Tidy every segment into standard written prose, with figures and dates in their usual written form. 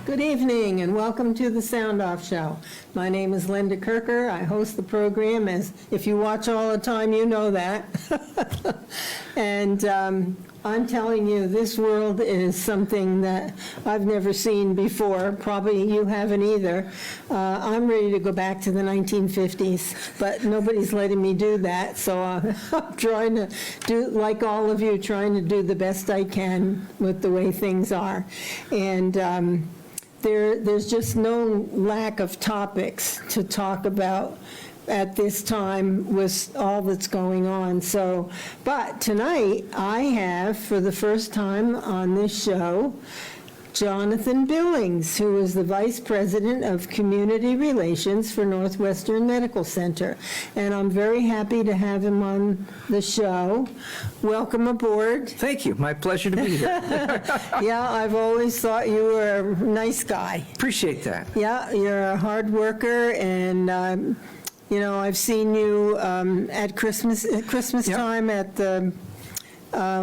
Good evening and welcome to the Sound Off Show. My name is Linda Kirker. I host the program. As if you watch all the time, you know that. And I'm telling you, this world is something that I've never seen before. Probably you haven't either. I'm ready to go back to the 1950s, but nobody's letting me do that. So I'm trying to do, like all of you, trying to do the best I can with the way things are. And there's just no lack of topics to talk about at this time with all that's going on. So, but tonight I have, for the first time on this show, Jonathan Billings, who is the Vice President of Community Relations for Northwestern Medical Center. And I'm very happy to have him on the show. Welcome aboard. Thank you. My pleasure to be here. Yeah, I've always thought you were a nice guy. Appreciate that. Yeah, you're a hard worker, and you know, I've seen you at Christmas time at the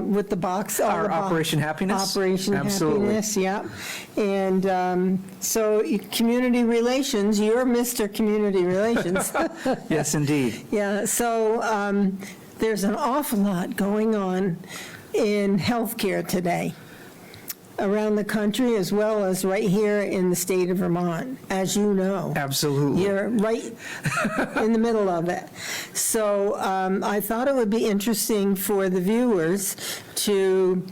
with the box. Our Operation Happiness? Operation Absolutely. Happiness, yeah. And so community relations, you're Mr. Community Relations. Yes, indeed. Yeah, so there's an awful lot going on in healthcare today around the country as well as right here in the state of Vermont, as you know. Absolutely. You're right in the middle of it. So I thought it would be interesting for the viewers to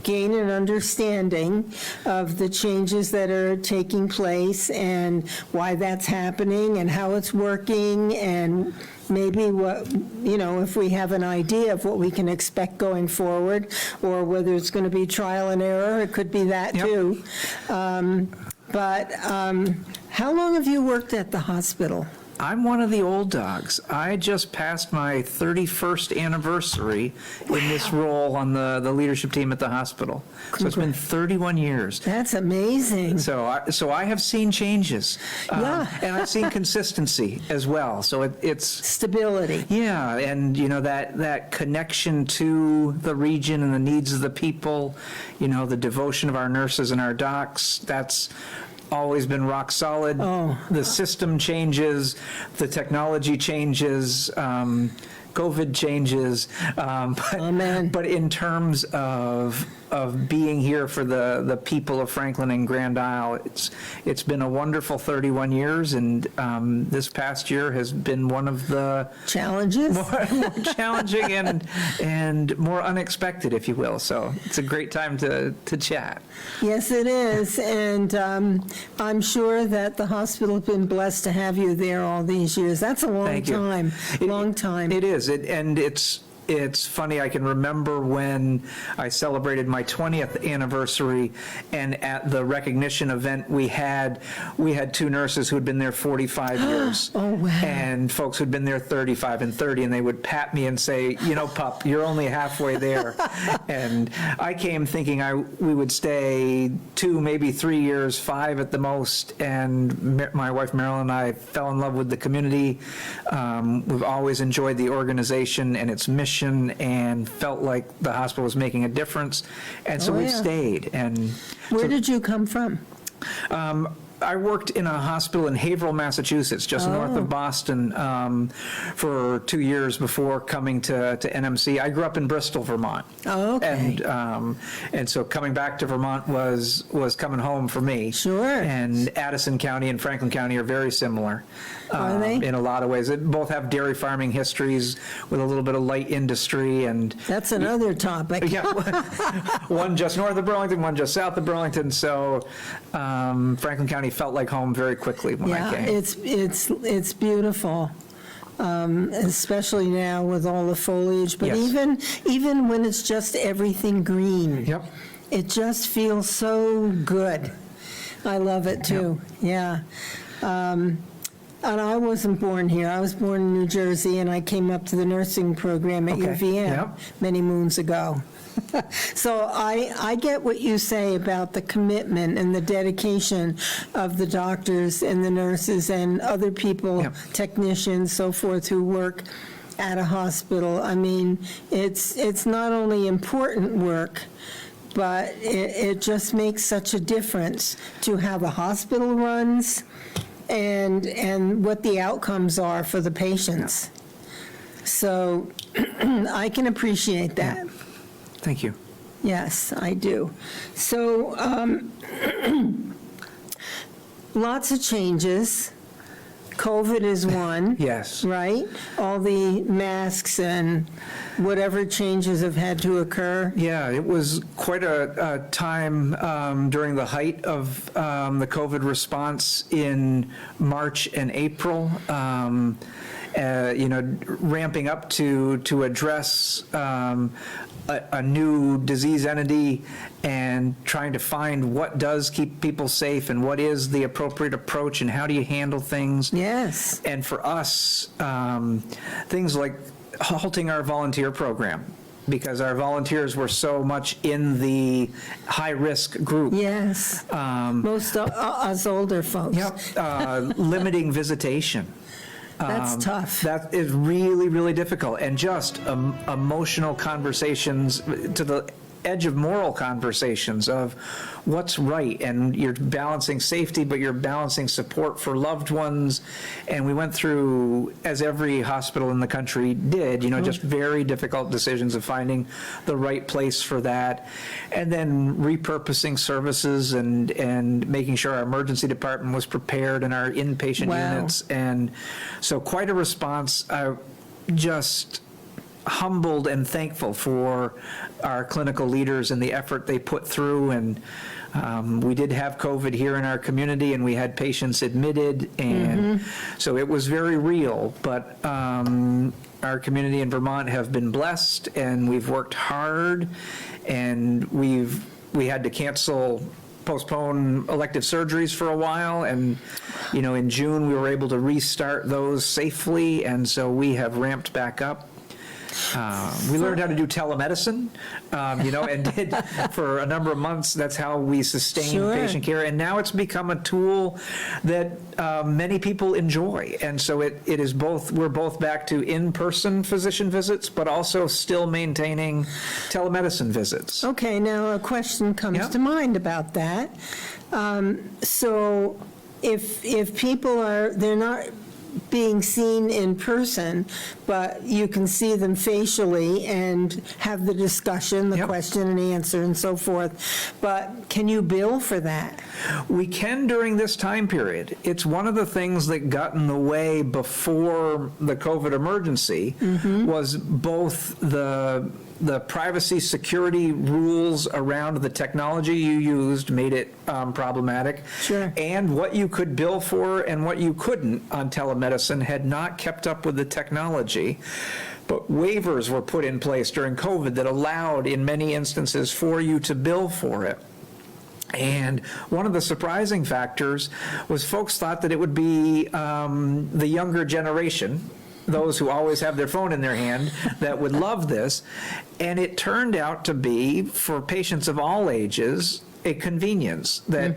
gain an understanding of the changes that are taking place and why that's happening and how it's working, and maybe what, you know, if we have an idea of what we can expect going forward, or whether it's going to be trial and error. It could be that too. But how long have you worked at the hospital? I'm one of the old dogs. I just passed my 31st anniversary in this role on the leadership team at the hospital. So it's been 31 years. That's amazing. So I have seen changes. Yeah. And I've seen consistency as well. So it's Stability. Yeah, and you know, that connection to the region and the needs of the people, you know, the devotion of our nurses and our docs, that's always been rock solid. The system changes, the technology changes, COVID changes, but in terms of being here for the people of Franklin and Grand Isle, it's been a wonderful 31 years, and this past year has been one of the Challenges? more challenging and more unexpected, if you will. So it's a great time to chat. Yes, it is, and I'm sure that the hospital has been blessed to have you there all these years. That's a long Thank you. time, long time. It is, and it's funny, I can remember when I celebrated my 20th anniversary, and at the recognition event we had two nurses who had been there 45 years. Oh, wow. And folks who'd been there 35 and 30, and they would pat me and say, you know, pup, you're only halfway there. And I came thinking we would stay 2, maybe 3 years, 5 at the most, and my wife Marilyn and I fell in love with the community. We've always enjoyed the organization and its mission, and felt like the hospital was making a difference, and so we've stayed. And Where did you come from? I worked in a hospital in Haverhill, Massachusetts, just north of Boston, for 2 years before coming to NMC. I grew up in Bristol, Vermont. Oh, okay. And so coming back to Vermont was coming home for me. Sure. And Addison County and Franklin County are very similar. Are they? In a lot of ways. They both have dairy farming histories with a little bit of light industry. And That's another topic. yeah, one just north of Burlington, one just south of Burlington. So Franklin County felt like home very quickly when I came. It's beautiful, especially now with all the foliage. But even when it's just everything green, Yep. it just feels so good. I love it too. Yeah. And I wasn't born here. I was born in New Jersey, and I came up to the nursing program at UVM Yep. many moons ago. So I get what you say about the commitment and the dedication of the doctors and the nurses and other people, technicians, so forth, who work at a hospital. I mean, it's not only important work, but it just makes such a difference to how the hospital runs and what the outcomes are for the patients. So I can appreciate that. Thank you. Yes, I do. So lots of changes. COVID is one. Yes. Right? All the masks and whatever changes have had to occur. Yeah, it was quite a time during the height of the COVID response in March and April. Ramping up to address a new disease entity and trying to find what does keep people safe and what is the appropriate approach and how do you handle things. Yes. And for us, things like halting our volunteer program, because our volunteers were so much in the high-risk group. Yes. Most of us older folks. Yep. Limiting visitation. That's tough. That is really, really difficult. And just emotional conversations to the edge of moral conversations of what's right, and you're balancing safety, but you're balancing support for loved ones. And we went through, as every hospital in the country did, just very difficult decisions of finding the right place for that, and then repurposing services and making sure our emergency department was prepared and our inpatient units. And so quite a response. Just humbled and thankful for our clinical leaders and the effort they put through. And we did have COVID here in our community, and we had patients admitted, and so it was very real. But our community in Vermont have been blessed, and we've worked hard, and we had to postpone elective surgeries for a while, and in June we were able to restart those safely, and so we have ramped back up. We learned how to do telemedicine, and did for a number of months. That's how we sustained patient care. And now it's become a tool that many people enjoy. And so it is both, we're both back to in-person physician visits, but also still maintaining telemedicine visits. Okay, now a question comes to mind about that. So if people they're not being seen in person, but you can see them facially and have the discussion, the question and answer and so forth. But can you bill for that? We can during this time period. It's one of the things that got in the way before the COVID emergency was both the privacy security rules around the technology you used made it problematic. Sure. And what you could bill for and what you couldn't on telemedicine had not kept up with the technology. But waivers were put in place during COVID that allowed, in many instances, for you to bill for it. And one of the surprising factors was folks thought that it would be the younger generation, those who always have their phone in their hand, that would love this. And it turned out to be, for patients of all ages, a convenience that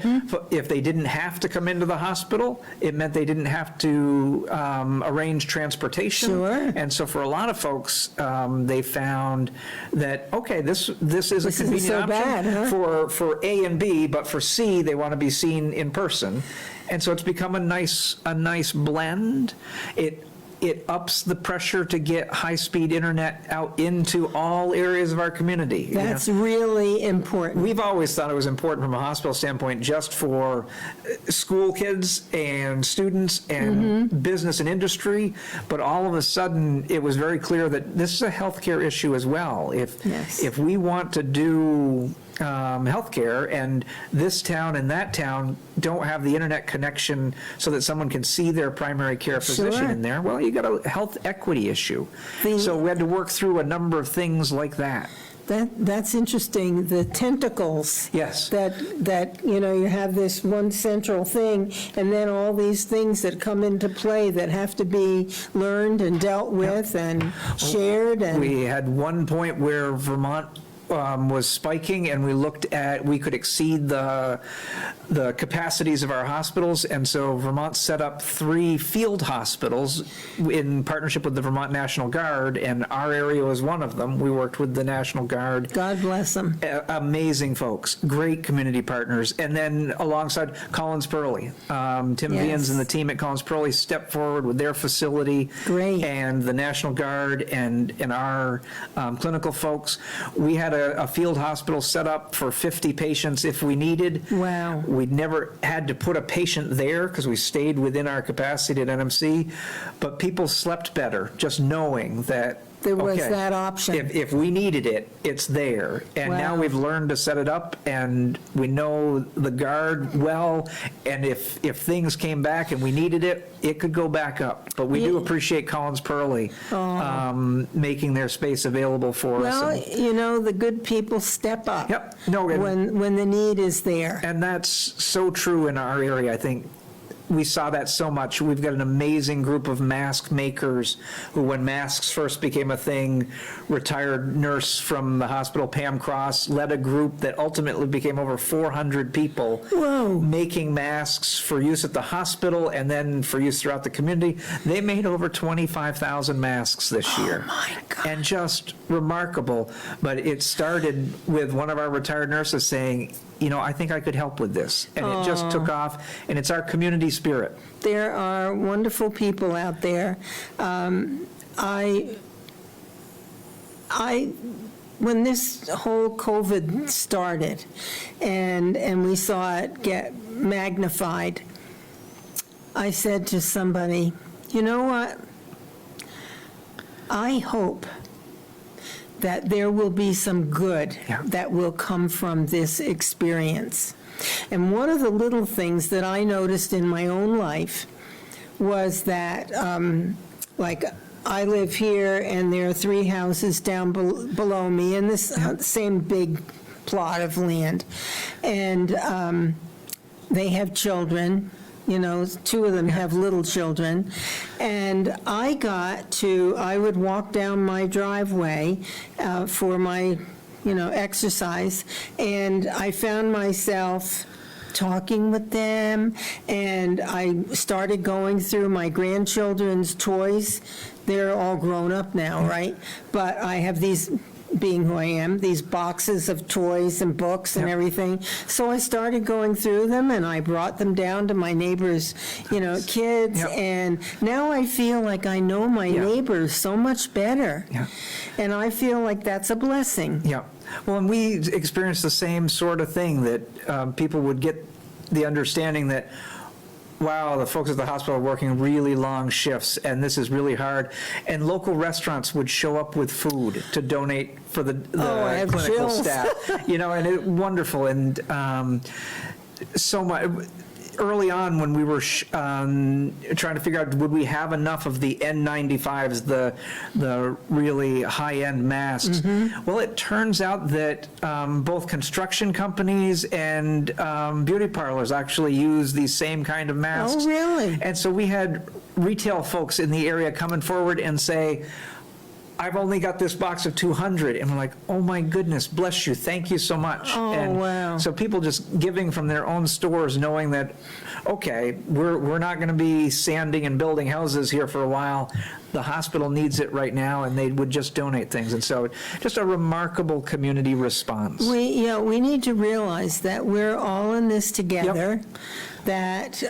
if they didn't have to come into the hospital, it meant they didn't have to arrange transportation. Sure. And so for a lot of folks, they found that, okay, this is a convenient option bad, huh? for A and B, but for C, they want to be seen in person. And so it's become a nice blend. It ups the pressure to get high-speed internet out into all areas of our community. That's really important. We've always thought it was important from a hospital standpoint just for school kids and students and business and industry, but all of a sudden it was very clear that this is a healthcare issue as well. If we want to do healthcare, and this town and that town don't have the internet connection so that someone can see their primary care physician in there, well, you got a health equity issue. So we had to work through a number of things like that. That's interesting, the tentacles. Yes. That you have this one central thing, and then all these things that come into play that have to be learned and dealt with and shared. And we had one point where Vermont was spiking, and we could exceed the capacities of our hospitals, and so Vermont set up 3 field hospitals in partnership with the Vermont National Guard, and our area was one of them. We worked with the National Guard. God bless them. Amazing folks, great community partners. And then alongside Collins Pearly, Tim Yes. Vians and the team at Collins Pearly stepped forward with their facility. Great. And the National Guard and our clinical folks. We had a field hospital set up for 50 patients if we needed. Wow. We'd never had to put a patient there because we stayed within our capacity at NMC, but people slept better just knowing that There was okay, that option. If we needed it, it's there. And now Wow. we've learned to set it up, and we know the Guard well, and if things came back and we needed it, it could go back up. But we do Yeah. appreciate Collins Pearly making their space available for us. Well, And- you know, the good people step up. Yep. No, and- when the need is there. And that's so true in our area, I think. We saw that so much. We've got an amazing group of mask makers who, when masks first became a thing, retired nurse from the hospital, Pam Cross, led a group that ultimately became over 400 people Whoa. making masks for use at the hospital and then for use throughout the community. They made over 25,000 masks this year. Oh, my God. And just remarkable. But it started with one of our retired nurses saying, you know, I think I could help with this. And it just took off, and it's our community spirit. There are wonderful people out there. When this whole COVID started and we saw it get magnified, I said to somebody, you know what? I hope that there will be some good Yeah. that will come from this experience. And one of the little things that I noticed in my own life was that, like, I live here, and there are 3 houses down below me in this same big plot of land. And they have children. You know, 2 of them have little children. And I would walk down my driveway for my, exercise, and I found myself talking with them, and I started going through my grandchildren's toys. They're all grown up now, right? But I have these, being who I am, these boxes of toys and books and Yep. everything. So I started going through them, and I brought them down to my neighbors' kids. Yep. And now I feel like I know my Yeah. neighbors so much better. Yeah. And I feel like that's a blessing. Yeah. Well, and we experienced the same sort of thing, that people would get the understanding that, wow, the folks at the hospital are working really long shifts, and this is really hard. And local restaurants would show up with food to donate for the I have clinical chills. staff. And wonderful. And so much. Early on, when we were trying to figure out would we have enough of the N95s, the really high-end masks, Mm-hmm. well, it turns out that both construction companies and beauty parlors actually use these same kind of masks. Oh, really? And so we had retail folks in the area coming forward and say, I've only got this box of 200. And we're like, oh my goodness, bless you, thank you so much. Oh, and wow. So people just giving from their own stores, knowing that, okay, we're not going to be sanding and building houses here for a while. The hospital needs it right now, and they would just donate things. And so just a remarkable community response. We need to realize that we're all in this together, that,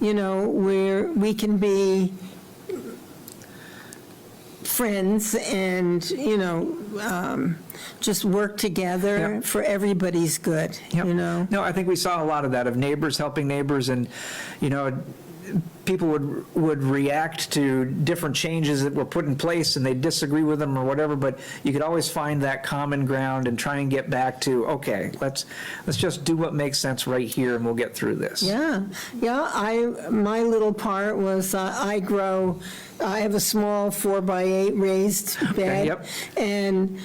we can be friends and, just work together Yep. for everybody's good, Yep. No, I think we saw a lot of that, of neighbors helping neighbors, and, people would react to different changes that were put in place, and they'd disagree with them or whatever, but you could always find that common ground and try and get back to, okay, let's just do what makes sense right here, and we'll get through this. Yeah, my little part was I have a small 4x8 raised bed. Yep. And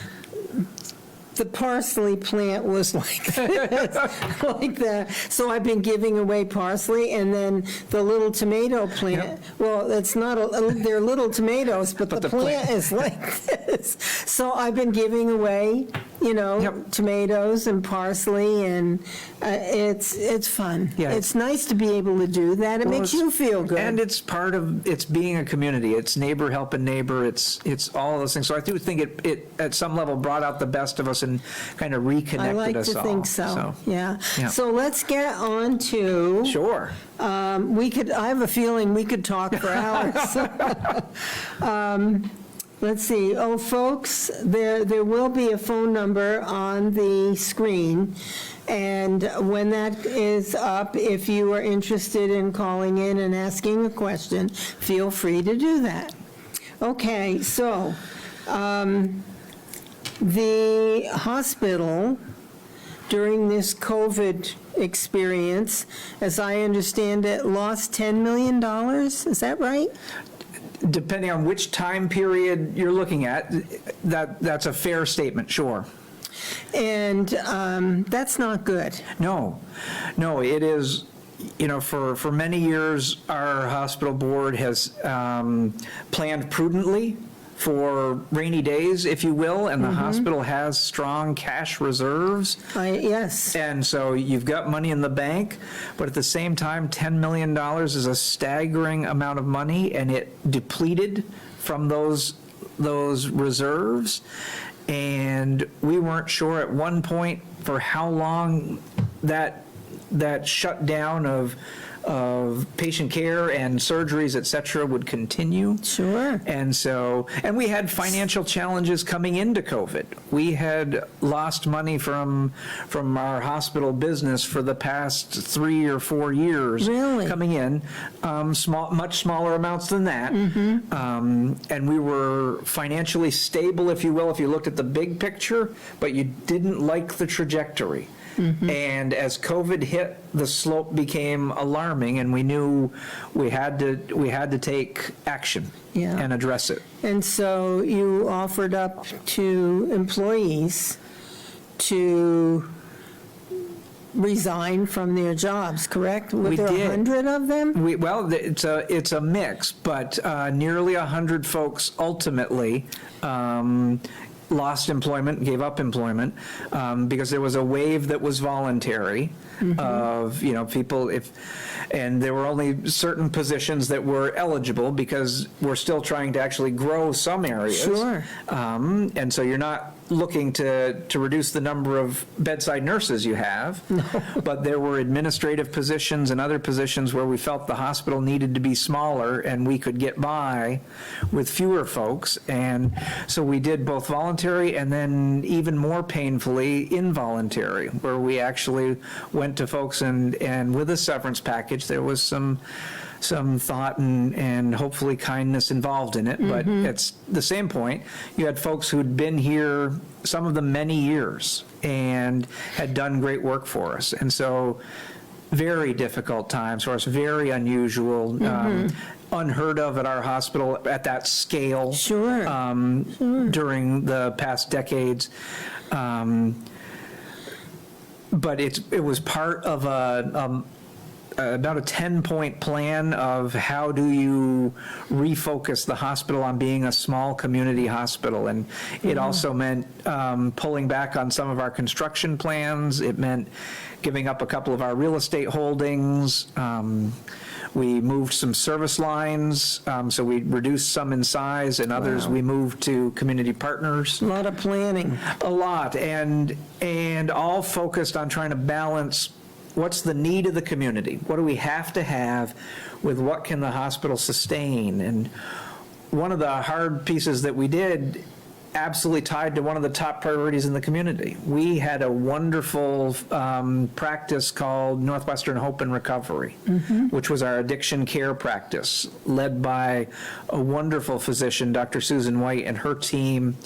the parsley plant was like this, like that. So I've been giving away parsley, and then the little tomato plant, well, it's not, they're little tomatoes, but the the plant plant- is like this. So I've been giving away, Yep. tomatoes and parsley, and it's fun. Yeah. It's nice to be able to do that. It Well, makes you feel good. And it's part of, it's being a community. It's neighbor helping neighbor. It's all of those things. So I do think it at some level brought out the best of us and kind of reconnected I like us to all. think so. Yeah. Yeah. So let's get on to. Sure. I have a feeling we could talk for hours. Let's see. Oh, folks, there will be a phone number on the screen. And when that is up, if you are interested in calling in and asking a question, feel free to do that. Okay, so the hospital during this COVID experience, as I understand it, lost $10 million. Is that right? Depending on which time period you're looking at, that's a fair statement, sure. And that's not good. No, it is, for many years, our hospital board has planned prudently for rainy days, if you will, and the hospital has strong cash reserves. Yes. And so you've got money in the bank, but at the same time, $10 million is a staggering amount of money, and it depleted from those reserves. And we weren't sure at one point for how long that shutdown of patient care and surgeries, et cetera, would continue. Sure. And we had financial challenges coming into COVID. We had lost money from our hospital business for the past 3 or 4 years. Really? Coming in, much smaller amounts than that. And we were financially stable, if you will, if you looked at the big picture, but you didn't like the trajectory. And as COVID hit, the slope became alarming, and we knew we had to take action and address it. And so you offered up to employees to resign from their jobs, correct? Were there 100 of them? It's a mix, but nearly 100 folks ultimately lost employment, gave up employment, because there was a wave that was voluntary of, people, and there were only certain positions that were eligible because we're still trying to actually grow some areas. Sure. And so you're not looking to reduce the number of bedside nurses you have, but there were administrative positions and other positions where we felt the hospital needed to be smaller and we could get by with fewer folks. And so we did both voluntary and then even more painfully involuntary, where we actually went to folks and with a severance package, there was some thought and hopefully kindness involved in it. But it's the same point. You had folks who'd been here, some of them many years, and had done great work for us. And so very difficult times for us, very unusual, unheard of at our hospital at that scale. Sure. During the past decades. But it was part of about a 10-point plan of how do you refocus the hospital on being a small community hospital. And it also meant pulling back on some of our construction plans. It meant giving up a couple of our real estate holdings. We moved some service lines, so we reduced some in size, and others we moved to community partners. A lot of planning. A lot, and all focused on trying to balance what's the need of the community? What do we have to have with what can the hospital sustain? And one of the hard pieces that we did absolutely tied to one of the top priorities in the community. We had a wonderful practice called Northwestern Hope and Recovery, which was our addiction care practice, led by a wonderful physician, Dr. Susan White, and her team.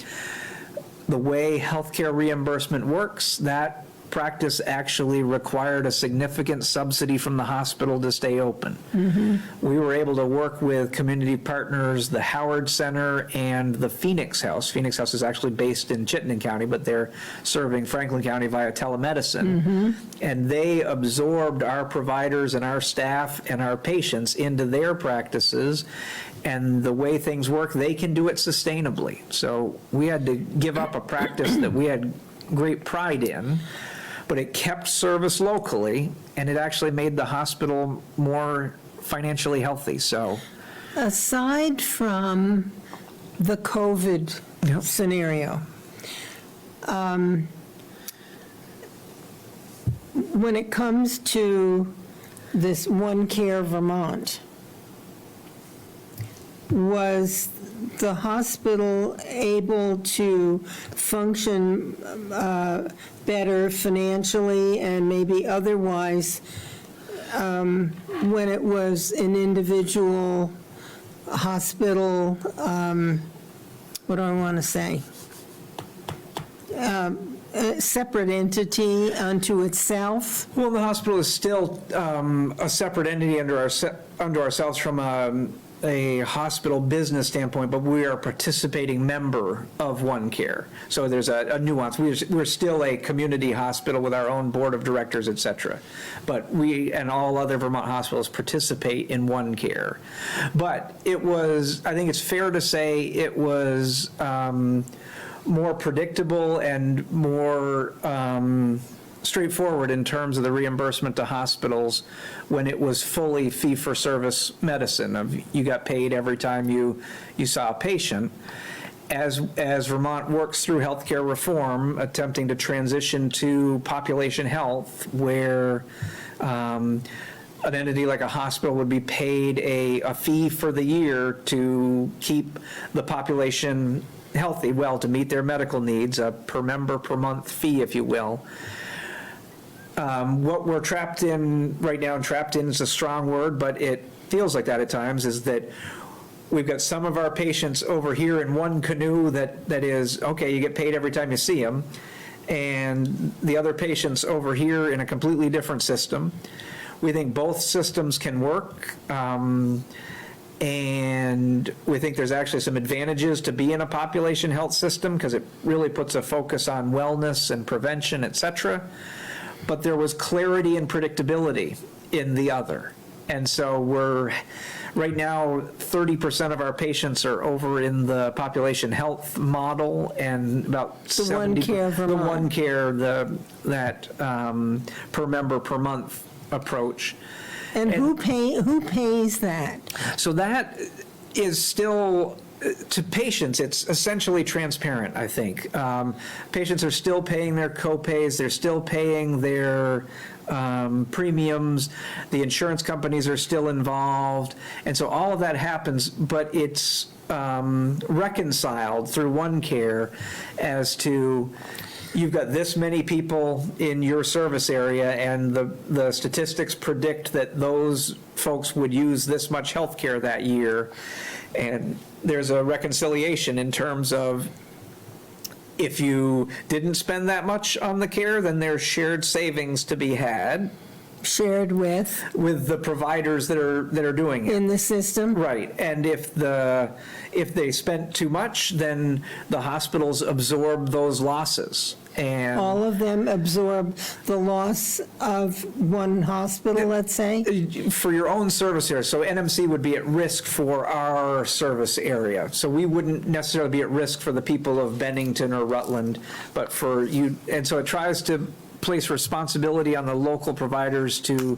The way healthcare reimbursement works, that practice actually required a significant subsidy from the hospital to stay open. We were able to work with community partners, the Howard Center and the Phoenix House. Phoenix House is actually based in Chittenden County, but they're serving Franklin County via telemedicine. And they absorbed our providers and our staff and our patients into their practices. And the way things work, they can do it sustainably. So we had to give up a practice that we had great pride in, but it kept service locally, and it actually made the hospital more financially healthy, so. Aside from the COVID Yep. scenario, when it comes to this One Care Vermont, was the hospital able to function better financially and maybe otherwise when it was an individual hospital, what do I want to say? A separate entity unto itself? Well, the hospital is still a separate entity under ourselves from a hospital business standpoint, but we are a participating member of One Care. So there's a nuance. We're still a community hospital with our own board of directors, et cetera. But we and all other Vermont hospitals participate in One Care. But it was, I think it's fair to say it was more predictable and more straightforward in terms of the reimbursement to hospitals when it was fully fee-for-service medicine, of you got paid every time you saw a patient. As Vermont works through healthcare reform, attempting to transition to population health, where an entity like a hospital would be paid a fee for the year to keep the population healthy, well, to meet their medical needs, a per member per month fee, if you will. What we're trapped in right now, and trapped in is a strong word, but it feels like that at times, is that we've got some of our patients over here in one canoe that is, okay, you get paid every time you see them, and the other patients over here in a completely different system. We think both systems can work, and we think there's actually some advantages to be in a population health system because it really puts a focus on wellness and prevention, et cetera. But there was clarity and predictability in the other. And so right now, 30% of our patients are over in the population health model, and about The One Care Vermont. The One Care, that per member per month approach. And who pays that? So that is still, to patients, it's essentially transparent, I think. Patients are still paying their co-pays, they're still paying their premiums, the insurance companies are still involved, and so all of that happens, but it's reconciled through One Care as to, you've got this many people in your service area, and the statistics predict that those folks would use this much health care that year. And there's a reconciliation in terms of, if you didn't spend that much on the care, then there's shared savings to be had. Shared with the providers that are doing it. in the system? Right, and if they spent too much, then the hospitals absorb those losses. And All of them absorb the loss of one hospital, let's say? for your own service area, so NMC would be at risk for our service area. So we wouldn't necessarily be at risk for the people of Bennington or Rutland, but for you, and so it tries to place responsibility on the local providers to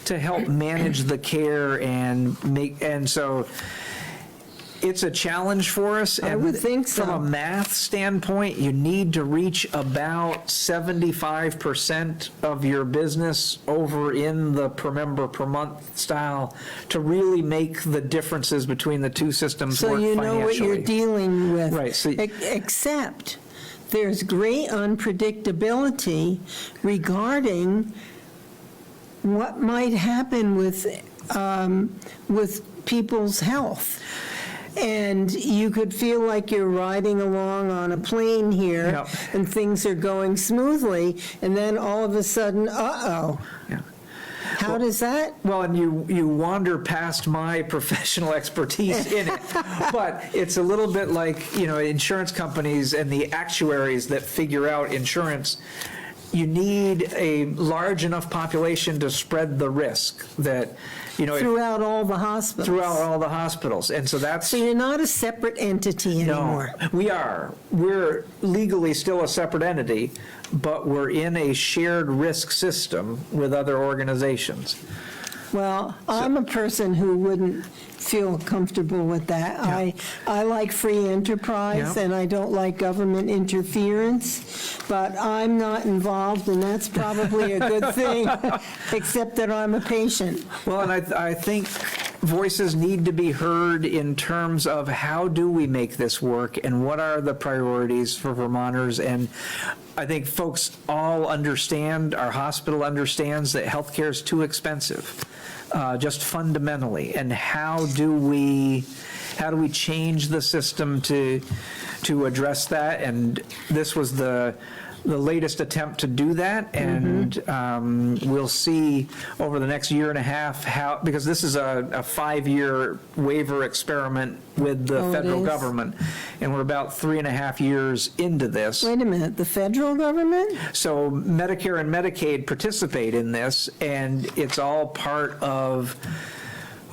help manage the care and so it's a challenge for us. I would think so. From a math standpoint, you need to reach about 75% of your business over in the per member per month style to really make the differences between the two systems So work you financially. know what you're dealing with. Right, so- Except there's great unpredictability regarding what might happen with people's health. And you could feel like you're riding along on a plane here, Yep. and things are going smoothly, and then all of a sudden, Yeah. how does that? Well, and you wander past my professional expertise in it, but it's a little bit like, insurance companies and the actuaries that figure out insurance. you need a large enough population to spread the risk that, Throughout all the hospitals. throughout all the hospitals. And so that's. So you're not a separate entity anymore. No, we are. We're legally still a separate entity, but we're in a shared risk system with other organizations. Well, I'm a person who wouldn't feel comfortable with that. I like free enterprise, Yeah. and I don't like government interference, but I'm not involved, and that's probably a good thing, except that I'm a patient. Well, and I think voices need to be heard in terms of how do we make this work and what are the priorities for Vermonters. And I think folks all understand, our hospital understands that healthcare is too expensive, just fundamentally. And how do we change the system to address that? And this was the latest attempt to do that, and we'll see over the next year and a half how, because this is a 5-year waiver experiment with the federal government, and we're about 3.5 years into this. Wait a minute, the federal government? So Medicare and Medicaid participate in this, and it's all part of,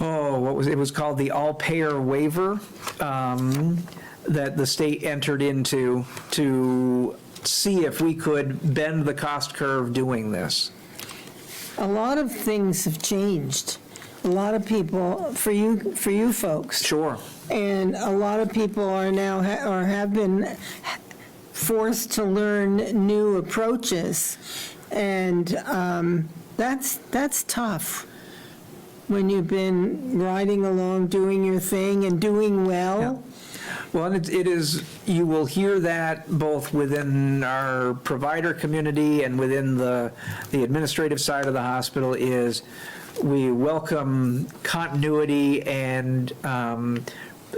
it was called the all-payer waiver that the state entered into to see if we could bend the cost curve doing this. A lot of things have changed. A lot of people, for you folks. Sure. And a lot of people are now, or have been forced to learn new approaches. And that's tough when you've been riding along, doing your thing and doing well. Yeah. Well, and it is, you will hear that both within our provider community and within the administrative side of the hospital is we welcome continuity and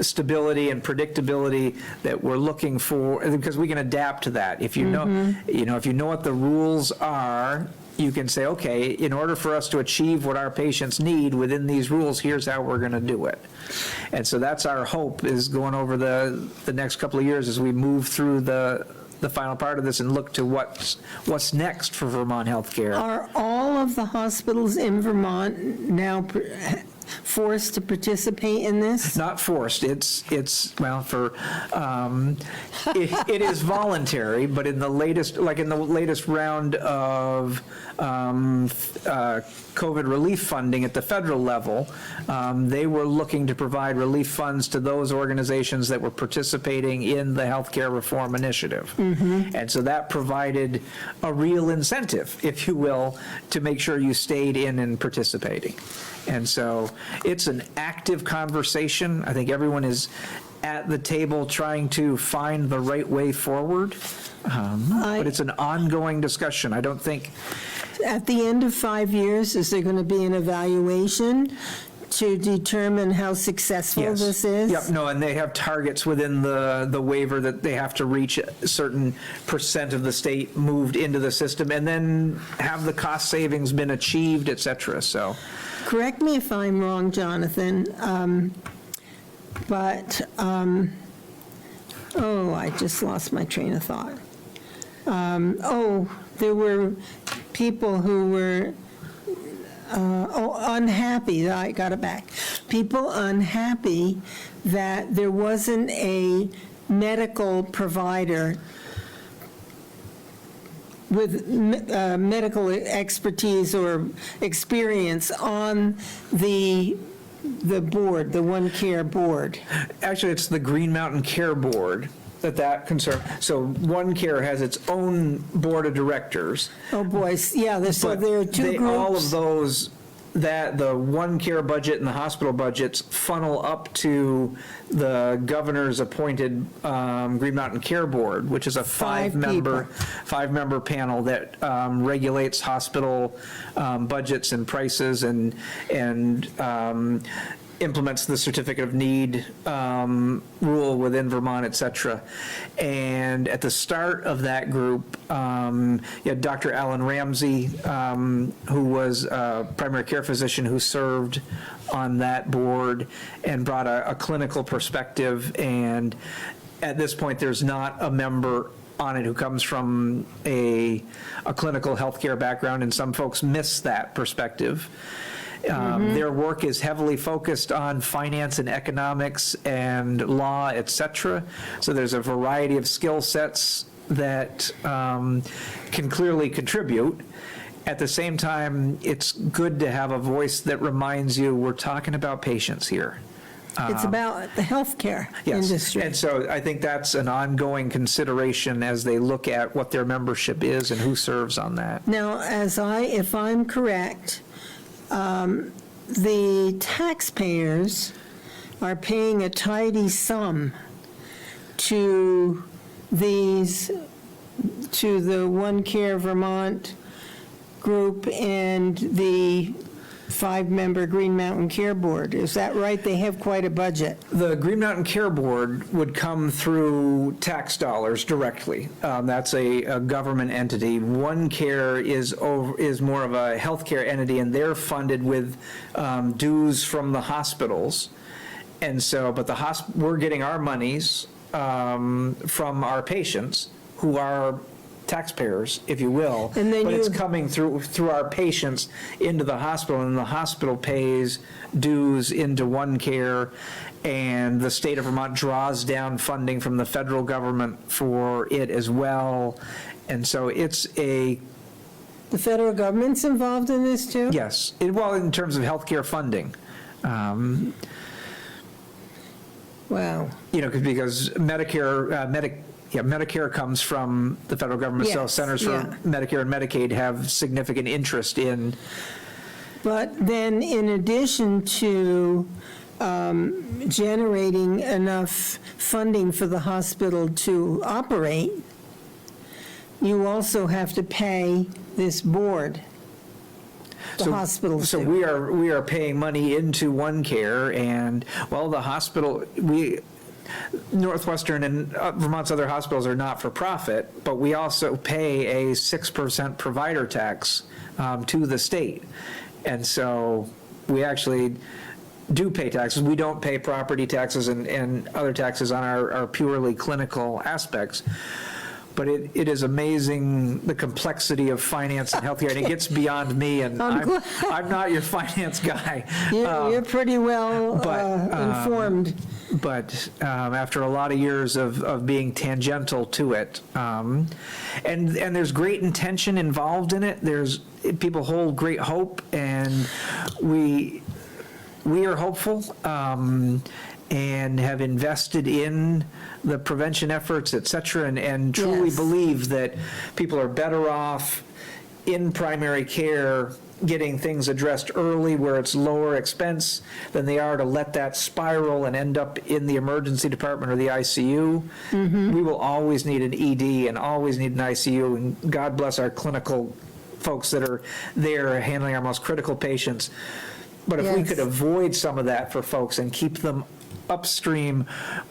stability and predictability that we're looking for, because we can adapt to that. If you know, if you know what the rules are, you can say, okay, in order for us to achieve what our patients need within these rules, here's how we're going to do it. And so that's our hope, is going over the next couple of years as we move through the final part of this and look to what's next for Vermont healthcare. Are all of the hospitals in Vermont now forced to participate in this? Not forced. It's well, it is voluntary, but in the latest round of COVID relief funding at the federal level, they were looking to provide relief funds to those organizations that were participating in the healthcare reform initiative. And so that provided a real incentive, if you will, to make sure you stayed in and participating. And so it's an active conversation. I think everyone is at the table trying to find the right way forward. But it's an ongoing discussion. I don't think. At the end of 5 years, is there going to be an evaluation to determine how successful Yes. this is? Yep, no, and they have targets within the waiver that they have to reach a certain percent of the state moved into the system, and then have the cost savings been achieved, et cetera, so. Correct me if I'm wrong, Jonathan, I just lost my train of thought. There were people who were unhappy. I got it back. People unhappy that there wasn't a medical provider with medical expertise or experience on the board, the One Care board. Actually, it's the Green Mountain Care Board that concern. So One Care has its own board of directors. Oh, boy, yeah, so But there are two groups. all of those, that the One Care budget and the hospital budgets funnel up to the governor's appointed Green Mountain Care Board, which is a five-member panel that regulates hospital budgets and prices and implements the certificate of need rule within Vermont, et cetera. And at the start of that group, you had Dr. Alan Ramsey, who was a primary care physician who served on that board and brought a clinical perspective. And at this point, there's not a member on it who comes from a clinical healthcare background, and some folks miss that perspective. Their work is heavily focused on finance and economics and law, et cetera. So there's a variety of skill sets that can clearly contribute. At the same time, it's good to have a voice that reminds you we're talking about patients here. It's about the healthcare industry. And so I think that's an ongoing consideration as they look at what their membership is and who serves on that. Now, if I'm correct, the taxpayers are paying a tidy sum to the One Care Vermont group and the 5-member Green Mountain Care Board. Is that right? They have quite a budget. The Green Mountain Care Board would come through tax dollars directly. That's a government entity. One Care is more of a healthcare entity, and they're funded with dues from the hospitals. And so, but we're getting our monies from our patients, who are taxpayers, if you will, And then but it's coming through our patients into the hospital, and the hospital pays dues into One Care, and the state of Vermont draws down funding from the federal government for it as well. And so The federal government's involved in this too? yes, well, in terms of healthcare funding. Wow. Because Medicare comes from the federal government, so Yes, Centers for yeah. Medicare and Medicaid have significant interest in. But then in addition to generating enough funding for the hospital to operate, you also have to pay this board, the hospitals So do. we are paying money into One Care, and, well, the hospital, Northwestern and Vermont's other hospitals are not-for-profit, but we also pay a 6% provider tax to the state. And so we actually do pay taxes. We don't pay property taxes and other taxes on our purely clinical aspects. But it is amazing, the complexity of finance and healthcare, and it gets beyond me, and I'm not your finance guy. You're pretty well informed. But after a lot of years of being tangential to it, and there's great intention involved in it. People hold great hope, and we are hopeful, and have invested in the prevention efforts, et cetera, and truly Yes. believe that people are better off in primary care getting things addressed early where it's lower expense than they are to let that spiral and end up in the emergency department or the ICU. We will always need an ED and always need an ICU, and God bless our clinical folks that are there handling our most critical patients. But if we Yes. could avoid some of that for folks and keep them upstream,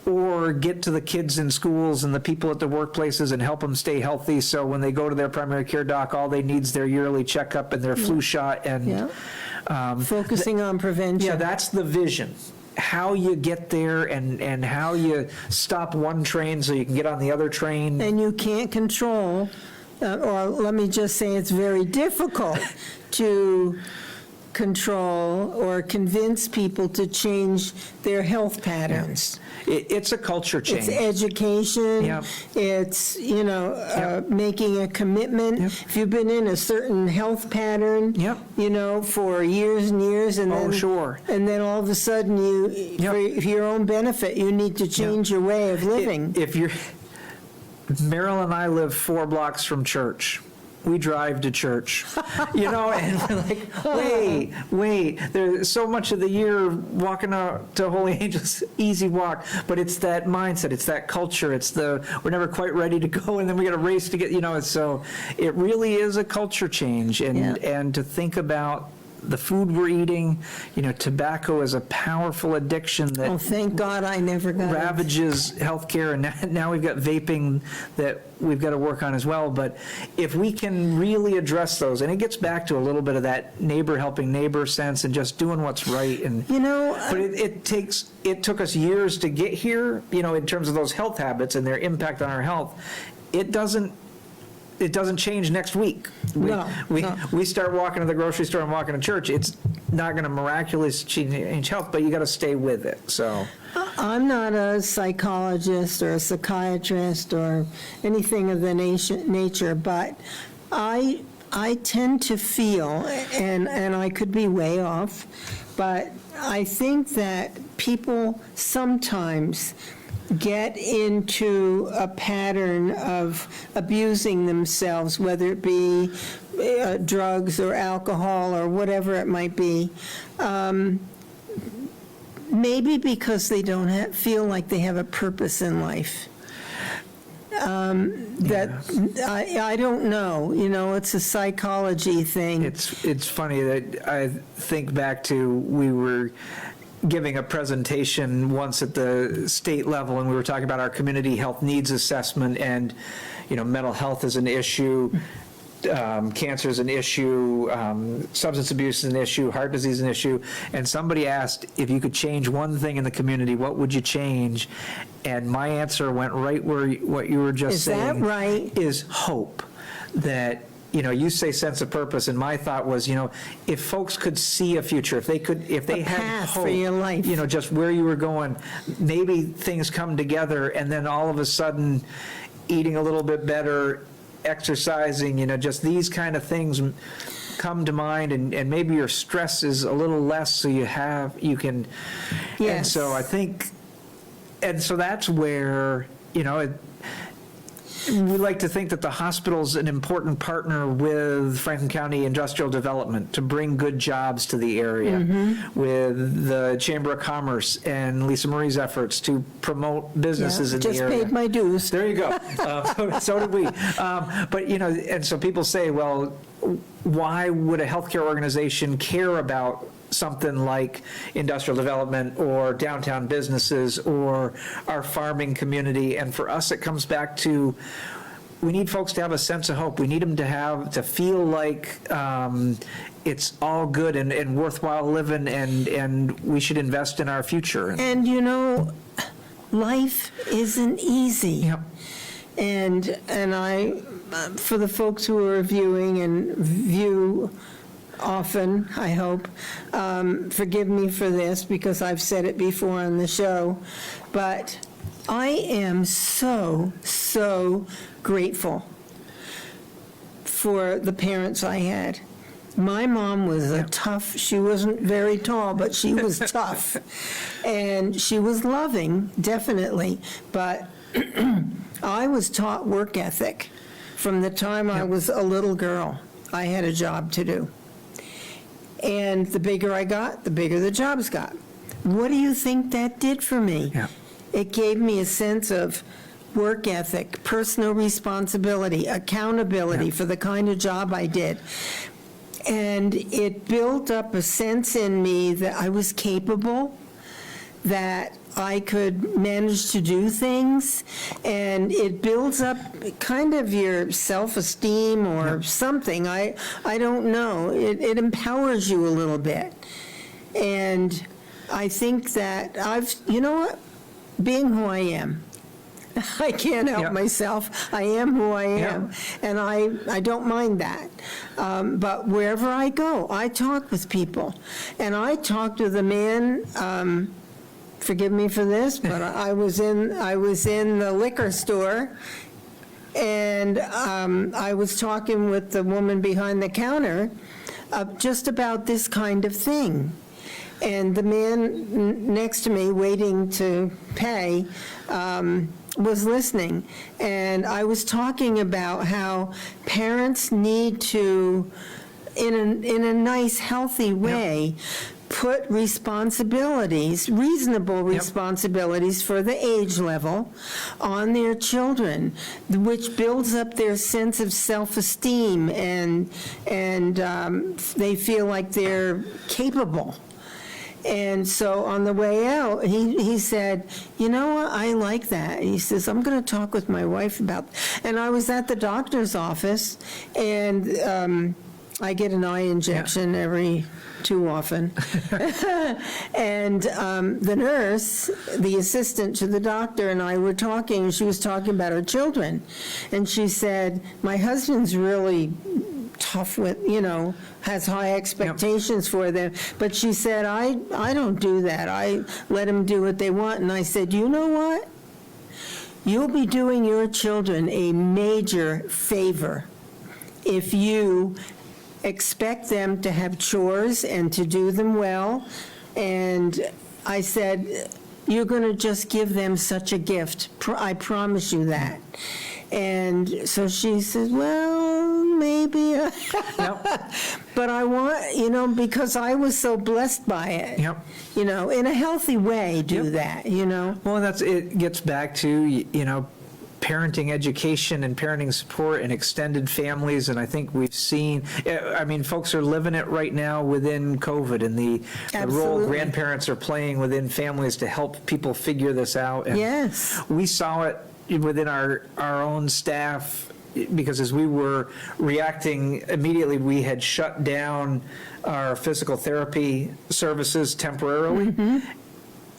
or get to the kids in schools and the people at the workplaces and help them stay healthy, so when they go to their primary care doc, all they need is their yearly checkup and their flu shot, and Focusing on prevention. yeah, that's the vision. How you get there, and how you stop one train so you can get on the other train. And you can't control, or let me just say it's very difficult to control or convince people to change their health patterns. It's a culture change. It's education, Yep. it's, making a commitment. Yep. If you've been in a certain health pattern, Yep. For years and years, and Oh, then, sure. and then all of a sudden for your own benefit, you need to change your way of living. If you're, Meryl and I live 4 blocks from church. We drive to church, and we're like, wait, there's so much of the year walking out to Holy Angels, easy walk, but it's that mindset, it's that culture, we're never quite ready to go, and then we got to race to get, so it really is a culture change, and to think about the food we're eating, tobacco is a powerful addiction that Oh, thank God I never got it. ravages healthcare, and now we've got vaping that we've got to work on as well. But if we can really address those, and it gets back to a little bit of that neighbor helping neighbor sense and just doing what's right, and but it took us years to get here, in terms of those health habits and their impact on our health. it doesn't change next week. No. We start walking to the grocery store and walking to church. It's not going to miraculously change health, but you got to stay with it. So I'm not a psychologist or a psychiatrist or anything of the nature, but I tend to feel, and I could be way off, but I think that people sometimes get into a pattern of abusing themselves, whether it be drugs or alcohol or whatever it might be, maybe because they don't feel like they have a purpose in life. I don't know, it's a psychology thing. it's funny that I think back to, we were giving a presentation once at the state level, and we were talking about our community health needs assessment, and mental health is an issue, cancer is an issue, substance abuse is an issue, heart disease is an issue, and somebody asked, if you could change one thing in the community, what would you change? And my answer went right where what you were just saying. Is that right? Is hope. That you say sense of purpose, and my thought was, if folks could see a future, if they had path hope, for your life, just where you were going, maybe things come together, and then all of a sudden, eating a little bit better, exercising, just these kind of things come to mind, and maybe your stress is a little less, so you can. Yes. And so I think, and so that's where, we like to think that the hospital's an important partner with Franklin County Industrial Development to bring good jobs to the area, with the Chamber of Commerce and Lisa Marie's efforts to promote businesses in the area. Just paid my dues. There you go. So did we. But, and so people say, well, why would a healthcare organization care about something like industrial development or downtown businesses or our farming community? And for us, it comes back to, we need folks to have a sense of hope. We need them to feel like it's all good and worthwhile living, and we should invest in our future. And life isn't easy. Yep. And I, for the folks who are viewing and view often, I hope, forgive me for this because I've said it before on the show, but I am so grateful for the parents I had. My mom was she wasn't very tall, but she was tough. And she was loving, definitely, but I was taught work ethic from the time I was a little girl. I had a job to do. And the bigger I got, the bigger the jobs got. What do you think that did for me? Yeah. It gave me a sense of work ethic, personal responsibility, accountability for the kind of job I did. And it built up a sense in me that I was capable, that I could manage to do things, and it builds up kind of your self-esteem or something. I don't know. It empowers you a little bit. And I think that being who I am, I can't help myself. I am who I am, and I don't mind that. But wherever I go, I talk with people. And I talked with a man, forgive me for this, but I was in the liquor store, and I was talking with the woman behind the counter just about this kind of thing. And the man next to me waiting to pay was listening. And I was talking about how parents need to, in a nice, healthy way, put responsibilities, reasonable responsibilities for the age level on their children, which builds up their sense of self-esteem, and they feel like they're capable. And so on the way out, he said, you know what, I like that. He says, I'm going to talk with my wife about, and I was at the doctor's office, and I get an eye injection every too often. And the nurse, the assistant to the doctor, and I were talking, and she was talking about her children. And she said, my husband's really tough with, has high expectations for them. But she said, I don't do that. I let them do what they want. And I said, you know what? You'll be doing your children a major favor if you expect them to have chores and to do them well. And I said, you're going to just give them such a gift. I promise you that. And so she said, well, maybe. But I want, because I was so blessed by it. Yep. In a healthy way, do that, Well, it gets back to, parenting education and parenting support and extended families, and I think we've seen, folks are living it right now within COVID, and the role grandparents are playing within families to help people figure this out. And yes. We saw it within our own staff, because as we were reacting immediately, we had shut down our physical therapy services temporarily. Mm-hmm.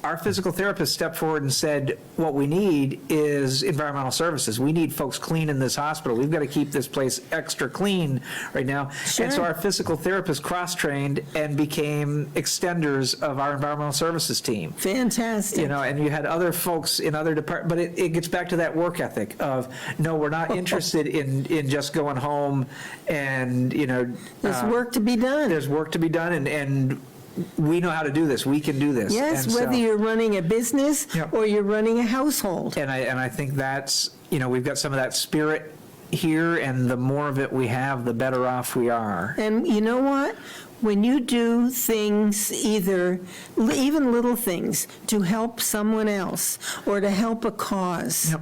Our physical therapist stepped forward and said, what we need is environmental services. We need folks clean in this hospital. We've got to keep this place extra clean right now. Sure. And so our physical therapist cross-trained and became extenders of our environmental services team. Fantastic. And you had other folks in other departments, but it gets back to that work ethic of, no, we're not interested in just going home and, There's work to be done. There's work to be done, and we know how to do this. We can do this. Yes, and whether you're running a business Yep. or you're running a household. And I think that's, we've got some of that spirit here, and the more of it we have, the better off we are. And you know what? When you do things, even little things, to help someone else or to help a cause,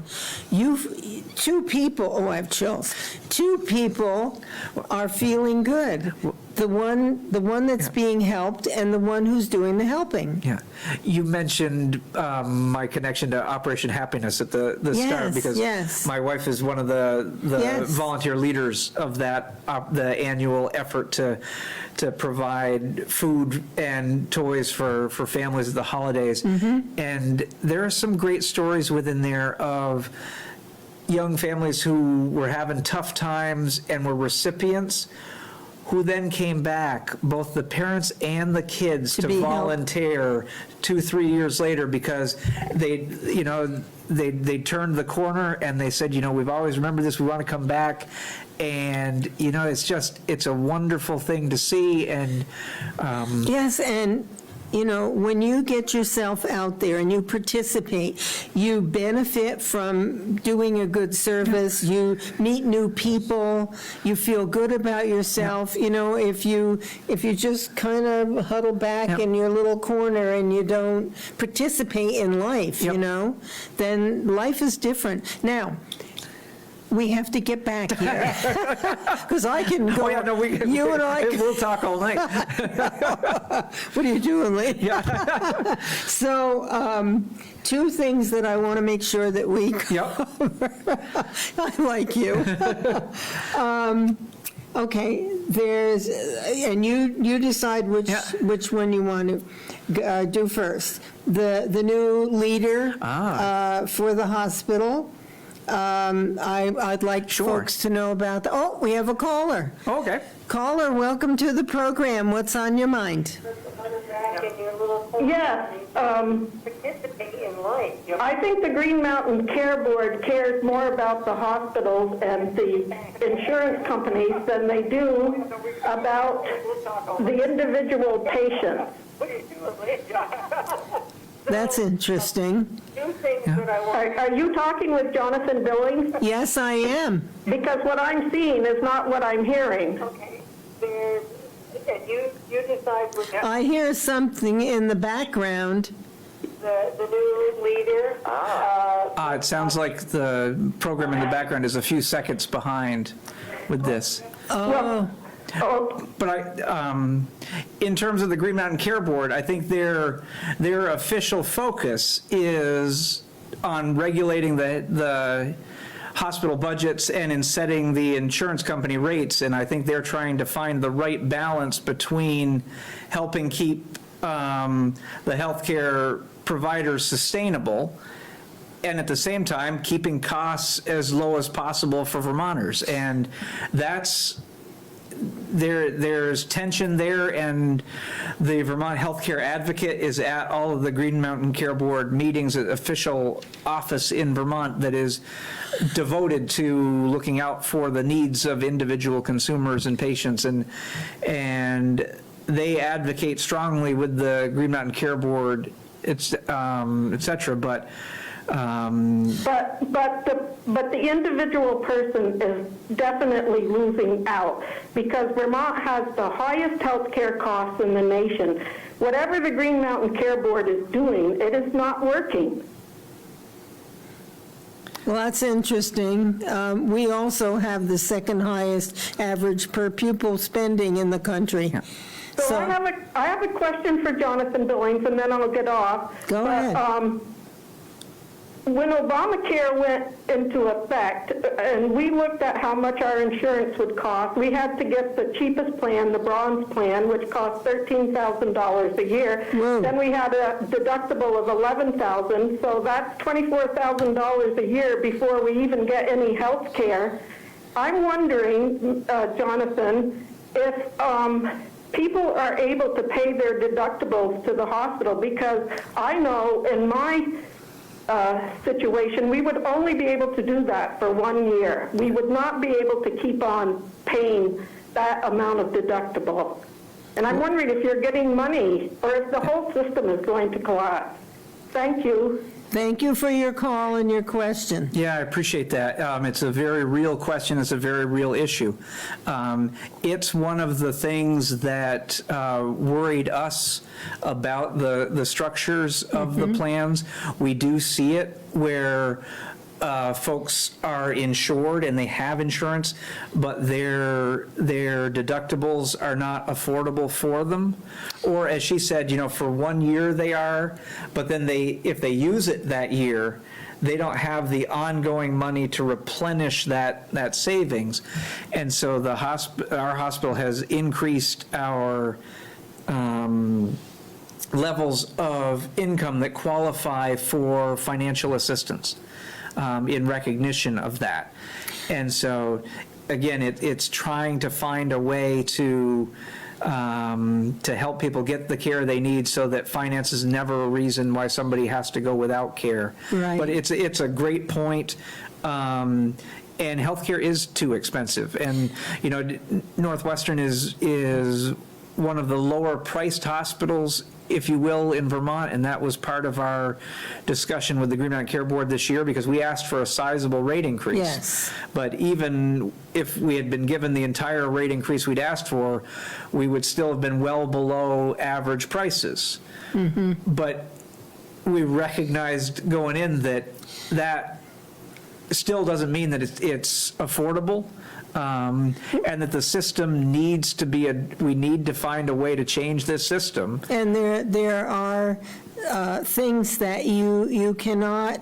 two people, I have chills, two people are feeling good. The one that's being helped and the one who's doing the helping. Yeah. You mentioned my connection to Operation Happiness at the start, because my wife is one of the volunteer leaders of that, the annual effort to provide food and toys for families at the holidays. Mm-hmm. And there are some great stories within there of young families who were having tough times and were recipients, who then came back, both the parents and the kids, to volunteer 2-3 years later, because they turned the corner and they said, we've always remembered this, we want to come back. And, it's a wonderful thing to see. And yes, and when you get yourself out there and you participate, you benefit from doing a good service, you meet new people, you feel good about yourself. If you just kind of huddle back in your little corner and you don't participate in life, then life is different. Now, we have to get back here, because I can go. You and I. We'll talk all night. What are you doing, Lee? Yeah. So, two things that I want to make sure that we cover. I like you. Okay, and you decide which one you want to do first. The new leader for the hospital. I'd like folks to know about we have a caller. Okay. Caller, welcome to the program. What's on your mind? Yes. I think the Green Mountain Care Board cares more about the hospitals and the insurance companies than they do about the individual patients. That's interesting. Are you talking with Jonathan Billings? Yes, I am. Because what I'm seeing is not what I'm hearing. Okay. And you decide which. I hear something in the background. The new leader. It sounds like the program in the background is a few seconds behind with this. But in terms of the Green Mountain Care Board, I think their official focus is on regulating the hospital budgets and in setting the insurance company rates, and I think they're trying to find the right balance between helping keep the healthcare providers sustainable, and at the same time, keeping costs as low as possible for Vermonters. And there's tension there, and the Vermont Healthcare Advocate is at all of the Green Mountain Care Board meetings, an official office in Vermont that is devoted to looking out for the needs of individual consumers and patients, and they advocate strongly with the Green Mountain Care Board, et cetera, but But the individual person is definitely losing out, because Vermont has the highest health care costs in the nation. Whatever the Green Mountain Care Board is doing, it is not working. Well, that's interesting. We also have the second highest average per pupil spending in the country. Yeah. So I have a question for Jonathan Billings, and then I'll get off. Go ahead. When Obamacare went into effect, and we looked at how much our insurance would cost, we had to get the cheapest plan, the bronze plan, which cost $13,000 a year. Whoa. Then we had a deductible of $11,000, so that's $24,000 a year before we even get any health care. I'm wondering, Jonathan, if people are able to pay their deductibles to the hospital, because I know in my situation, we would only be able to do that for 1 year. We would not be able to keep on paying that amount of deductible. And I'm wondering if you're getting money, or if the whole system is going to collapse. Thank you. Thank you for your call and your question. Yeah, I appreciate that. It's a very real question. It's a very real issue. It's one of the things that worried us about the structures of the plans. We do see it where folks are insured and they have insurance, but their deductibles are not affordable for them. Or as she said, for 1 year they are, but then if they use it that year, they don't have the ongoing money to replenish that savings. And so our hospital has increased our levels of income that qualify for financial assistance in recognition of that. And so, again, it's trying to find a way to help people get the care they need, so that finance is never a reason why somebody has to go without care. Right. But it's a great point. And healthcare is too expensive. And, Northwestern is one of the lower priced hospitals, if you will, in Vermont, and that was part of our discussion with the Green Mountain Care Board this year, because we asked for a sizable rate increase. Yes. But even if we had been given the entire rate increase we'd asked for, we would still have been well below average prices. Mm-hmm. But we recognized going in that still doesn't mean that it's affordable. And that the system needs to we need to find a way to change this system. And there are things that you cannot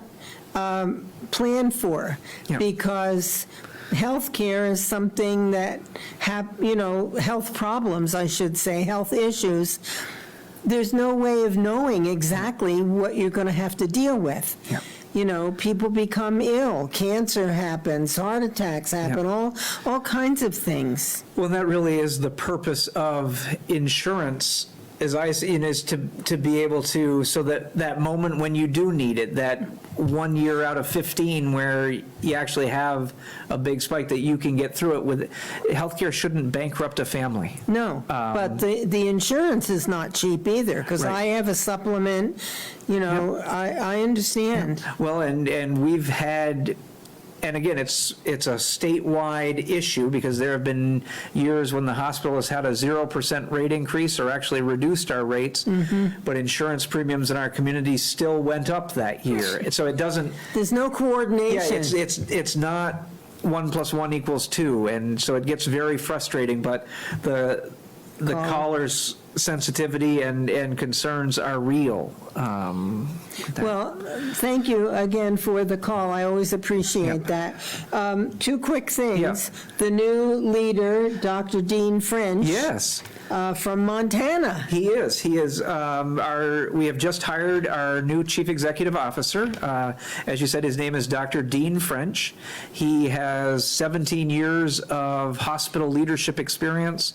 plan for, Yeah. because healthcare is something that health problems, I should say, health issues. There's no way of knowing exactly what you're going to have to deal with. Yeah. People become ill, cancer happens, heart attacks happen, all kinds of things. Well, that really is the purpose of insurance, as I see it, is to be able to, so that moment when you do need it, that 1 year out of 15 where you actually have a big spike, that you can get through it with. Healthcare shouldn't bankrupt a family. No, but the insurance is not cheap either, because Right. I have a supplement, I understand. Well, and we've had, and again, it's a statewide issue, because there have been years when the hospital has had a 0% rate increase, or actually reduced our rates, but insurance premiums in our community still went up that year. So it doesn't. There's no coordination. Yeah, it's not 1 + 1 = 2, and so it gets very frustrating. But the caller's sensitivity and concerns are real. Well, thank you again for the call. I always appreciate that. Two quick things. Yeah. The new leader, Dr. Dean French. Yes. From Montana. He is. We have just hired our new Chief Executive Officer. As you said, his name is Dr. Dean French. He has 17 years of hospital leadership experience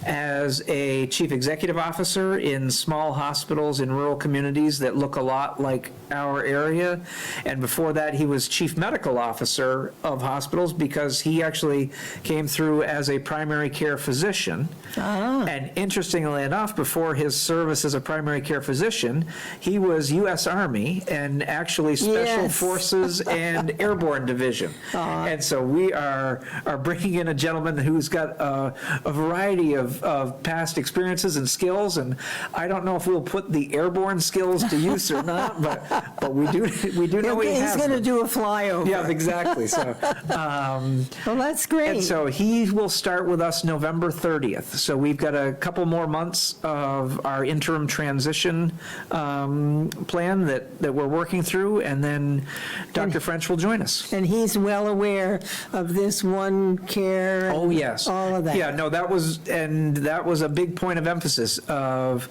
as a Chief Executive Officer in small hospitals in rural communities that look a lot like our area. And before that, he was Chief Medical Officer of hospitals because he actually came through as a primary care physician. And interestingly enough, before his service as a primary care physician, he was U.S. Army and actually Special Yes. Forces and Airborne Division. And so we are bringing in a gentleman who's got a variety of past experiences and skills, and I don't know if we'll put the airborne skills to use or not, but we do know he has He's going to them. do a flyover. Yeah, exactly. So, Well, that's great. and so he will start with us November 30th. So we've got a couple more months of our interim transition plan that we're working through, and then Dr. French will join us. And he's well aware of this one care. Oh, yes. All of that. Yeah, no, that was a big point of emphasis of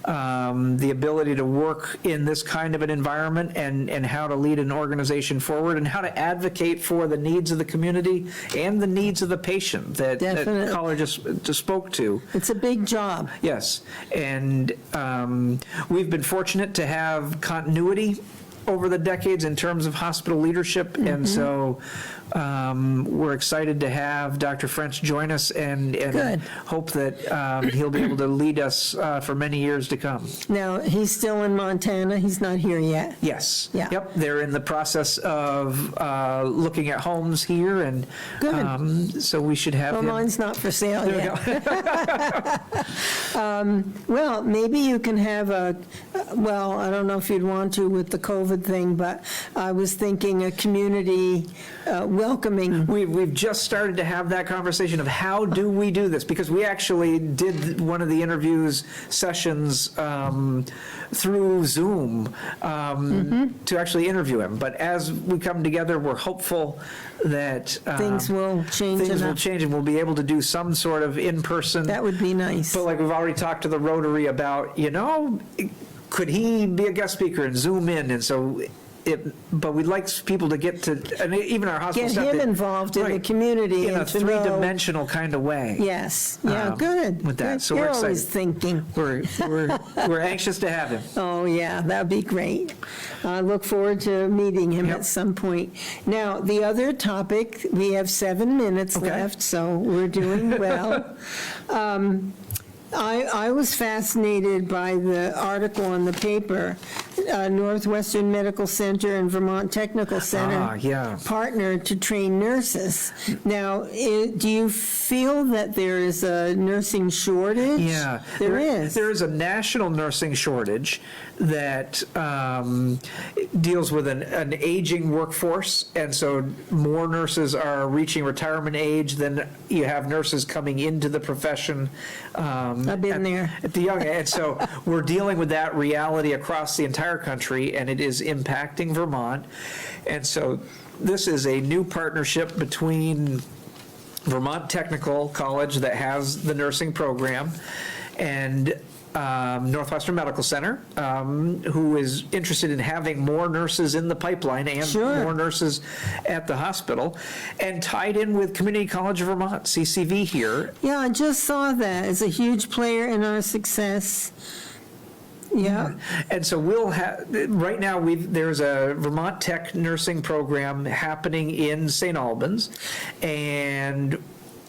the ability to work in this kind of an environment and how to lead an organization forward and how to advocate for the needs of the community and the needs of the patient that Definitely. caller just spoke to. It's a big job. Yes, and we've been fortunate to have continuity over the decades in terms of hospital leadership, and so we're excited to have Dr. French join us and Good. hope that he'll be able to lead us for many years to come. Now, he's still in Montana. He's not here yet. Yes. Yeah. Yep, they're in the process of looking at homes here, and Good. so we should have Well, him. mine's not for sale There we yet. go. Well, maybe you can have I don't know if you'd want to with the COVID thing, but I was thinking a community welcoming. We've just started to have that conversation of how do we do this? Because we actually did one of the interviews sessions through Zoom to actually interview him. But as we come together, we're hopeful that Things will change things will enough. change and we'll be able to do some sort of in-person. That would be nice. But like we've already talked to the Rotary about, could he be a guest speaker and Zoom in? And so but we'd like people to get to, and even our hospital Get staff. him involved in the Right, community in a and to know. three-dimensional kind of way. Yes, yeah, good. with that. Good. So we're You're always excited. thinking. We're anxious to have him. Oh, yeah, that'd be great. I look forward to meeting him Yep. at some point. Now, the other topic, we have 7 minutes Okay. left, so we're doing well. I was fascinated by the article in the paper, Northwestern Medical Center and Vermont Technical Center yeah. partnered to train nurses. Now, do you feel that there is a nursing shortage? Yeah. There is. There is a national nursing shortage that deals with an aging workforce, and so more nurses are reaching retirement age than you have nurses coming into the profession. I've been there. At the young, and so we're dealing with that reality across the entire country, and it is impacting Vermont. And so this is a new partnership between Vermont Technical College that has the nursing program and Northwestern Medical Center, who is interested in having more nurses in the pipeline and Sure. more nurses at the hospital, and tied in with Community College of Vermont, CCV here. Yeah, I just saw that as a huge player in our success. Yeah, And so we'll have, right now, there's a Vermont Tech nursing program happening in St. Albans, and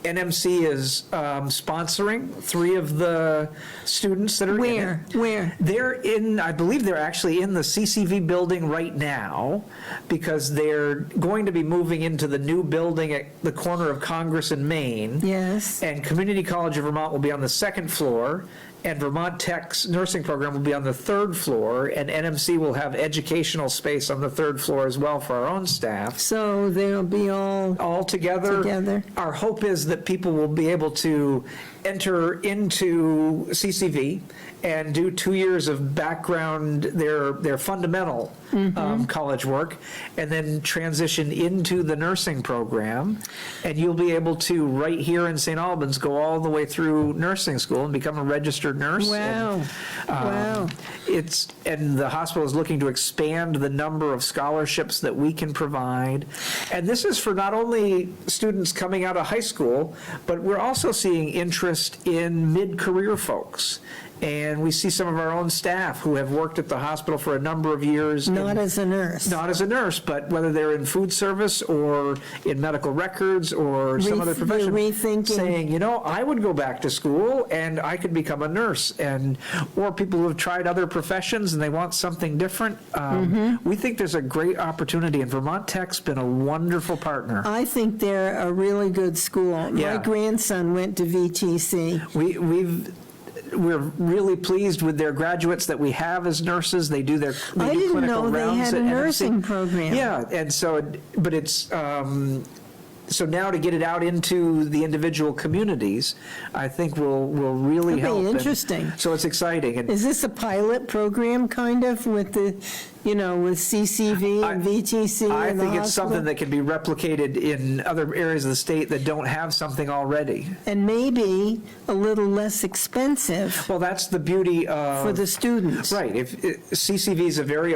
NMC is sponsoring 3 of the students that are in it. Where? They're in, I believe they're actually in the CCV building right now, because they're going to be moving into the new building at the corner of Congress and Main. Yes. And Community College of Vermont will be on the 2nd floor, and Vermont Tech's nursing program will be on the 3rd floor, and NMC will have educational space on the 3rd floor as well for our own staff. So they'll be all All together. Together. Our hope is that people will be able to enter into CCV and do 2 years of background, their fundamental college work, and then transition into the nursing program. And you'll be able to, right here in St. Albans, go all the way through nursing school and become a registered nurse. Wow. And, Wow. and the hospital is looking to expand the number of scholarships that we can provide. And this is for not only students coming out of high school, but we're also seeing interest in mid-career folks. And we see some of our own staff who have worked at the hospital for a number of years. Not as a nurse. Not as a nurse, but whether they're in food service or in medical records or some other profession. Rethinking. Saying, you know, I would go back to school and I could become a nurse. Or people who have tried other professions and they want something different. We think there's a great opportunity, and Vermont Tech's been a wonderful partner. I think they're a really good school. Yeah. My grandson went to VTC. We're really pleased with their graduates that we have as nurses. They do I didn't clinical know they rounds had at a NMC. nursing program. Yeah, and so, but it's, so now to get it out into the individual communities, I think will really That'd be help. And interesting. So it's exciting. And Is this a pilot program, kind of, with the, with CCV and VTC I and the think it's hospital? something that can be replicated in other areas of the state that don't have something already. And maybe a little less expensive Well, that's the beauty of. for the students. Right, CCV is a very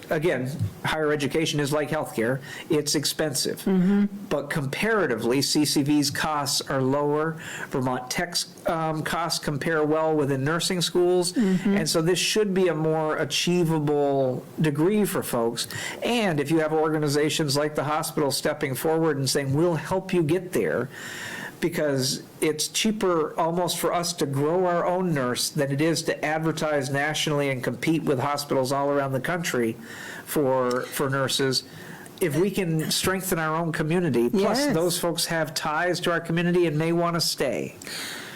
again, higher education is like healthcare, it's expensive. But comparatively, CCV's costs are lower. Vermont Tech's costs compare well within nursing schools. And so this should be a more achievable degree for folks. And if you have organizations like the hospital stepping forward and saying, we'll help you get there, because it's cheaper almost for us to grow our own nurse than it is to advertise nationally and compete with hospitals all around the country for nurses. If we can strengthen our own community, plus Yes. those folks have ties to our community and may want to stay.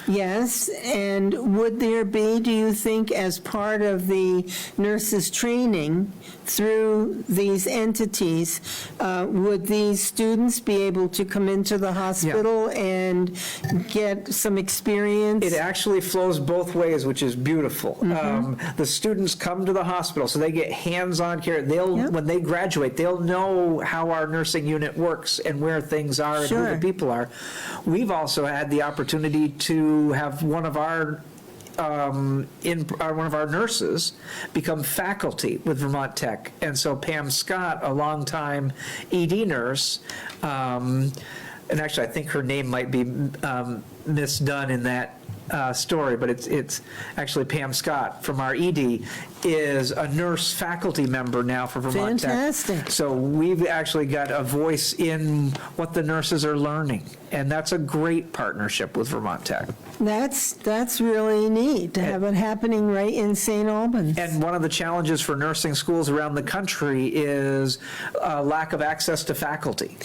Yes, and would there be, do you think, as part of the nurses' training through these entities, would these students be able to come into the hospital and get some experience? It actually flows both ways, which is beautiful. The students come to the hospital, so they get hands-on care. When they graduate, they'll know how our nursing unit works and where things are and who Sure. the people are. We've also had the opportunity to have one of our nurses become faculty with Vermont Tech. And so Pam Scott, a longtime ED nurse, and actually I think her name might be misdone in that story, but it's actually Pam Scott from our ED is a nurse faculty member now for Vermont Tech. Fantastic. So we've actually got a voice in what the nurses are learning, and that's a great partnership with Vermont Tech. That's really neat to have it happening right in St. Albans. And one of the challenges for nursing schools around the country is lack of access to faculty.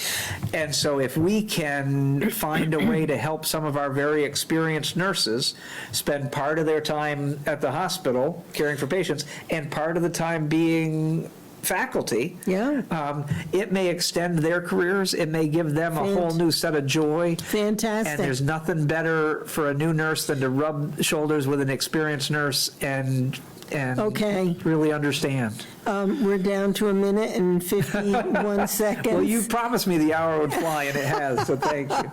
And so if we can find a way to help some of our very experienced nurses spend part of their time at the hospital caring for patients and part of the time being faculty, it may extend their careers. It may give them a whole new set of joy. Fantastic. And there's nothing better for a new nurse than to rub shoulders with an experienced nurse and Okay. really understand. We're down to 1 minute and 51 seconds. Well, you promised me the hour would fly, and it has, so thank you.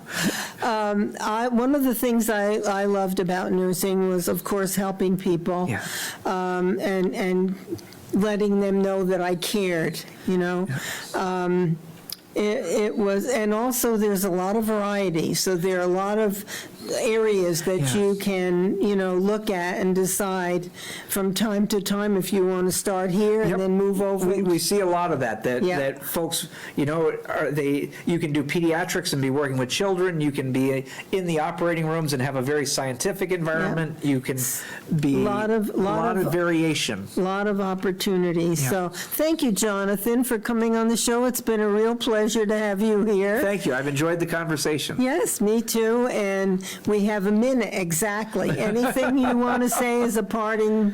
One of the things I loved about nursing was, of course, helping people. Yeah. And letting them know that I cared, It was, and also there's a lot of variety, so there are a lot of areas that Yeah. you can, look at and decide from time to time if you want to start here and Yep. then move over. We see a lot of that Yeah. that folks, you can do pediatrics and be working with children, you can be in the operating rooms and have a very scientific environment, you can be, Lot of variation. A lot of opportunities. Yeah. So thank you, Jonathan, for coming on the show. It's been a real pleasure to have you here. Thank you, I've enjoyed the conversation. Yes, me too. And we have 1 minute exactly. Anything you want to say as a parting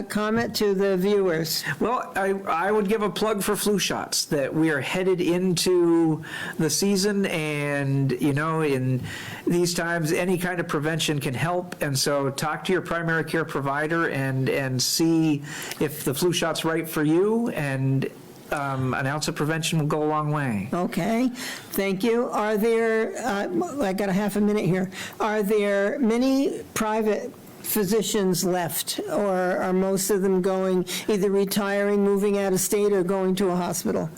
comment to the viewers? Well, I would give a plug for flu shots, that we are headed into the season, and, in these times, any kind of prevention can help. And so talk to your primary care provider and see if the flu shot's right for you, and an ounce of prevention will go a long way. Okay, thank you. Are there, I got a half a minute here, are there many private physicians left, or are most of them going, either retiring, moving out of state, or going to a hospital?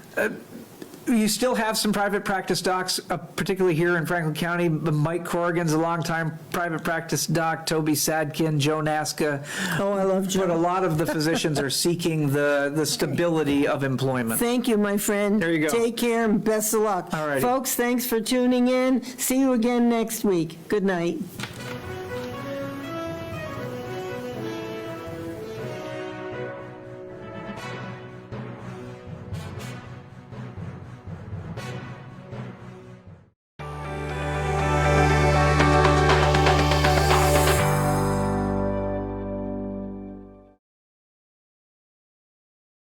You still have some private practice docs, particularly here in Franklin County. Mike Corrigan's a longtime private practice doc, Toby Sadkin, Joe Nasca. Oh, I love Joe. But a lot of the physicians are seeking the stability of employment. Thank you, my friend. There you go. Take care and best of luck. All righty. Folks, thanks for tuning in. See you again next week. Good night.